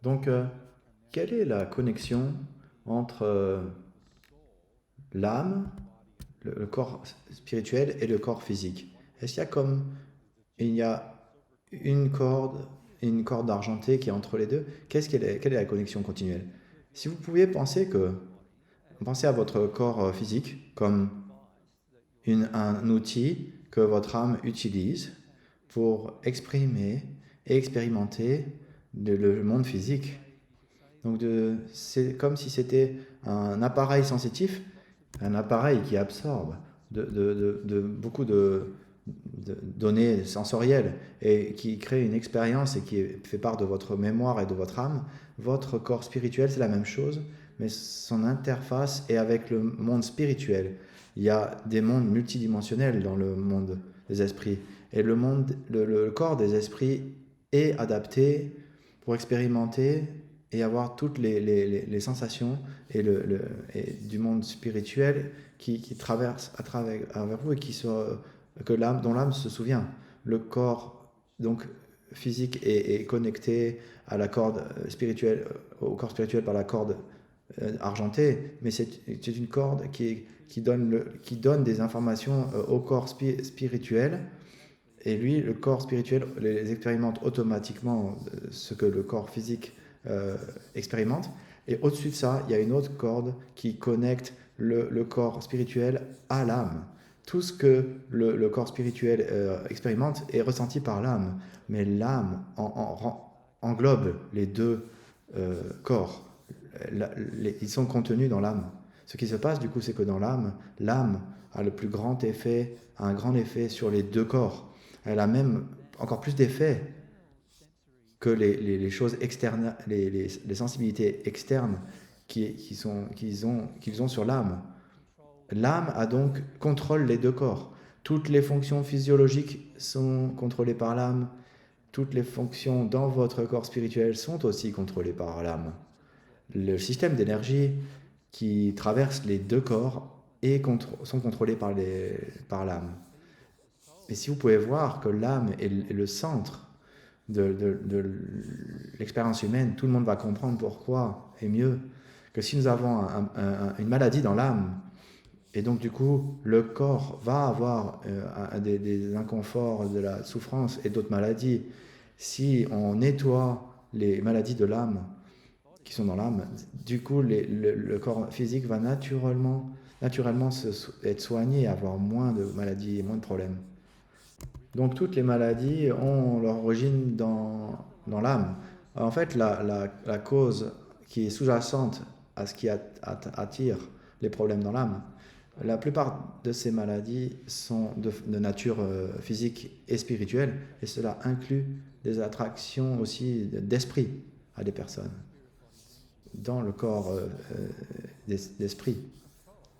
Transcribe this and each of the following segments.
Donc, quelle est la connexion entre l'âme, le corps spirituel et le corps physique? Est-ce qu'il y a comme il y a une corde, une corde argentée qui est entre les deux? Quelle est la connexion continuelle? Si vous pouviez pensez à votre corps physique comme un outil que votre âme utilise pour exprimer et expérimenter le monde physique. Donc c'est comme si c'était un appareil sensitif, un appareil qui absorbe beaucoup de données sensorielles et qui crée une expérience et qui fait part de votre mémoire et de votre âme. Votre corps spirituel, c'est la même chose, mais son interface est avec le monde spirituel. Il y a des mondes multidimensionnels dans le monde des esprits. Et le corps des esprits est adapté pour expérimenter et avoir toutes les sensations et du monde spirituel qui traverse à vous et dont l'âme se souvient. Le corps donc physique est connecté à la corde spirituelle, au corps spirituel par la corde argentée, mais c'est une corde qui donne des informations au corps spirituel. Et lui, le corps spirituel les expérimente automatiquement ce que le corps physique expérimente. Et au-dessus de ça, il y a une autre corde qui connecte le corps spirituel à l'âme. Tout ce que le corps spirituel expérimente est ressenti par l'âme, mais l'âme englobe les deux corps. Ils sont contenus dans l'âme. Ce qui se passe du coup, c'est que dans l'âme a le plus grand effet, a un grand effet sur les deux corps. Elle a même encore plus d'effet que les choses externes, les sensibilités externes qu'ils ont sur l'âme. L'âme a donc contrôle les deux corps. Toutes les fonctions physiologiques sont contrôlées par l'âme. Toutes les fonctions dans votre corps spirituel sont aussi contrôlées par l'âme. Le système d'énergie qui traverse les deux corps sont contrôlés par l'âme. Et si vous pouvez voir que l'âme est le centre de l'expérience humaine, tout le monde va comprendre pourquoi et mieux que si nous avons une maladie dans l'âme, et donc du coup le corps va avoir des inconforts, de la souffrance et d'autres maladies, si on nettoie les maladies de l'âme qui sont dans l'âme, du coup le corps physique va naturellement être soigné, avoir moins de maladies et moins de problèmes. Donc toutes les maladies ont leur origine dans l'âme. En fait, la cause qui est sous-jacente à ce qui attire les problèmes dans l'âme, la plupart de ces maladies sont de nature physique et spirituelle, et cela inclut des attractions aussi d'esprit à des personnes dans le corps d'esprit.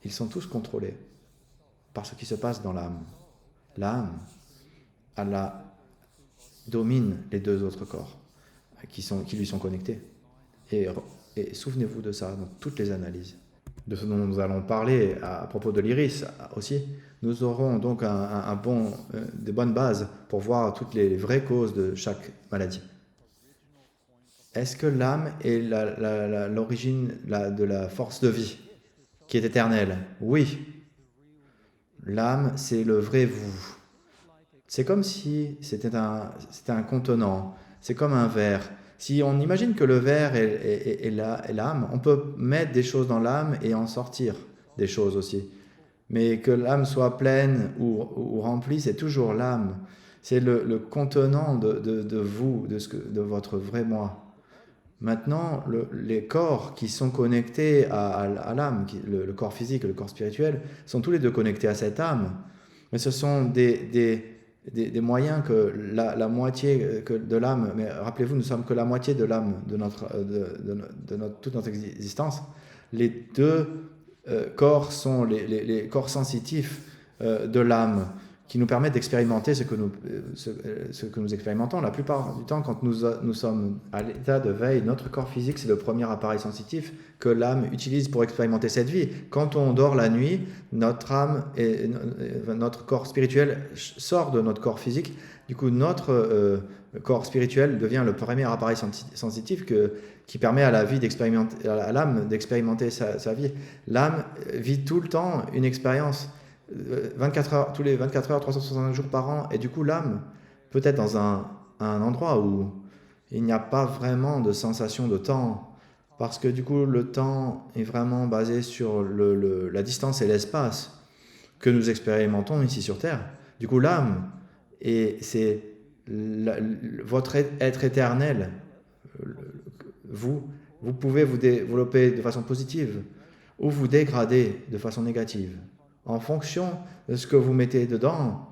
Ils sont tous contrôlés par ce qui se passe dans l'âme. L'âme, elle domine les deux autres corps qui lui sont connectés. Et, et souvenez-vous de ça dans toutes les analyses. De ce dont nous allons parler à propos de l'iris aussi, nous aurons donc des bonnes bases pour voir toutes les vraies causes de chaque maladie. Est-ce que l'âme est l'origine de la force de vie qui est éternelle? Oui. L'âme, c'est le vrai vous. C'est comme si c'était un contenant, c'est comme un verre. Si on imagine que le verre est l'âme, on peut mettre des choses dans l'âme et en sortir des choses aussi. Mais que l'âme soit pleine ou remplie, c'est toujours l'âme. C'est le contenant de vous, de votre vrai moi. Maintenant, les corps qui sont connectés à l'âme, le corps physique et le corps spirituel, sont tous les deux connectés à cette âme. Mais ce sont des moyens que la moitié de l'âme, mais rappelez-vous, nous sommes que la moitié de l'âme de toute notre existence. Les deux corps sont les corps sensitifs de l'âme qui nous permettent d'expérimenter ce que nous expérimentons. La plupart du temps, quand nous sommes à l'état de veille, notre corps physique, c'est le premier appareil sensitif que l'âme utilise pour expérimenter cette vie. Quand on dort la nuit, notre âme et notre corps spirituel sort de notre corps physique. Du coup, notre corps spirituel devient le premier appareil sensitif qui permet à la vie à l'âme d'expérimenter sa vie. L'âme vit tout le temps une expérience, 24 heures, tous les 24 heures, 365 jours par an, et du coup l'âme peut être dans un endroit où il n'y a pas vraiment de sensation de temps, parce que du coup le temps est vraiment basé sur la distance et l'espace que nous expérimentons ici sur Terre. Du coup l'âme, c'est votre être éternel. Vous pouvez vous développer de façon positive ou vous dégrader de façon négative en fonction de ce que vous mettez dedans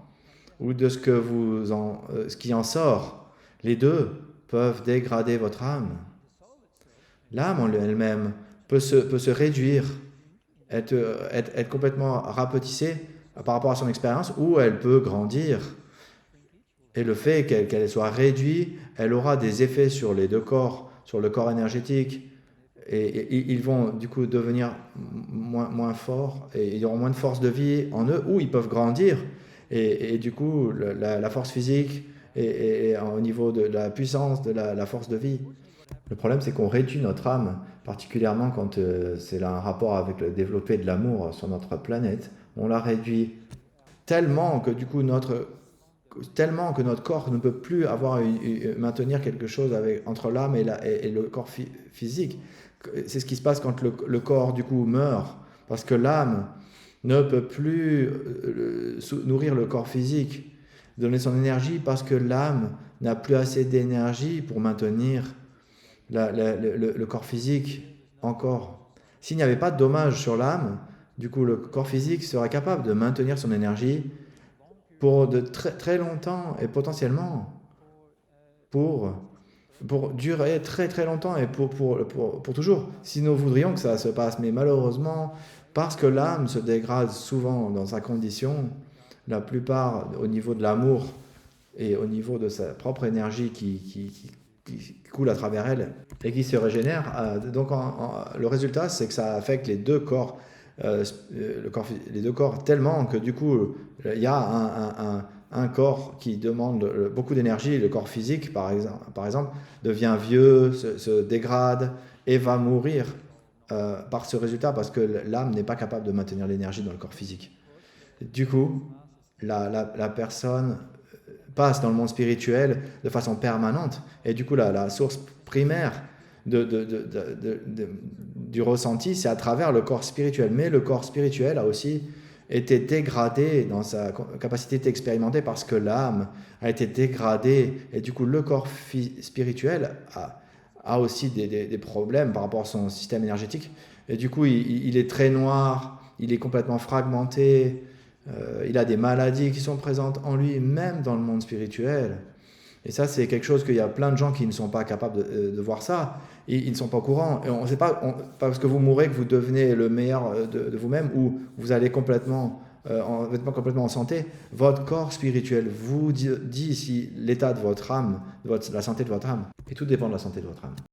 ou de ce qui en sort. Les deux peuvent dégrader votre âme. L'âme en elle-même peut se réduire, être complètement rapetissée par rapport à son expérience, ou elle peut grandir. Et le fait qu'elle soit réduite, elle aura des effets sur les deux corps, sur le corps énergétique, et ils vont du coup devenir moins forts, et ils auront moins de force de vie en eux, ou ils peuvent grandir, et du coup la force physique, et au niveau de la puissance, de la force de vie. Le problème, c'est qu'on réduit notre âme, particulièrement quand c'est un rapport avec le développé de l'amour sur notre planète. On la réduit tellement que du coup notre corps ne peut plus maintenir quelque chose entre l'âme et le corps physique. C'est ce qui se passe quand le corps du coup meurt, parce que l'âme ne peut plus nourrir le corps physique, donner son énergie, parce que l'âme n'a plus assez d'énergie pour maintenir le corps physique encore. S'il n'y avait pas de dommage sur l'âme, du coup le corps physique serait capable de maintenir son énergie pour de très, très longtemps, et potentiellement pour durer très très longtemps, et pour toujours, si nous voudrions que ça se passe. Mais malheureusement, parce que l'âme se dégrade souvent dans sa condition, la plupart au niveau de l'amour et au niveau de sa propre énergie qui coule à travers elle et qui se régénère, donc le résultat, c'est que ça affecte les deux corps, les deux corps, tellement que du coup il y a un corps qui demande beaucoup d'énergie. Le corps physique par exemple devient vieux, se dégrade et va mourir par ce résultat, parce que l'âme n'est pas capable de maintenir l'énergie dans le corps physique. Du coup la personne passe dans le monde spirituel de façon permanente, et du coup la source primaire du ressenti, c'est à travers le corps spirituel. Mais le corps spirituel a aussi été dégradé dans sa capacité d'expérimenter, parce que l'âme a été dégradée, et du coup le corps spirituel a aussi des problèmes par rapport à son système énergétique, et du coup il est très noir, il est complètement fragmenté, il a des maladies qui sont présentes en lui, même dans le monde spirituel. Et ça, c'est quelque chose qu'il y a plein de gens qui ne sont pas capables de voir ça. Ils ne sont pas au courant. Et on ne sait pas, parce que vous mourrez, que vous devenez le meilleur de vous-même, ou vous allez complètement en santé. Votre corps spirituel vous dit si l'état de votre âme, la santé de votre âme. Et tout dépend de la santé de votre âme.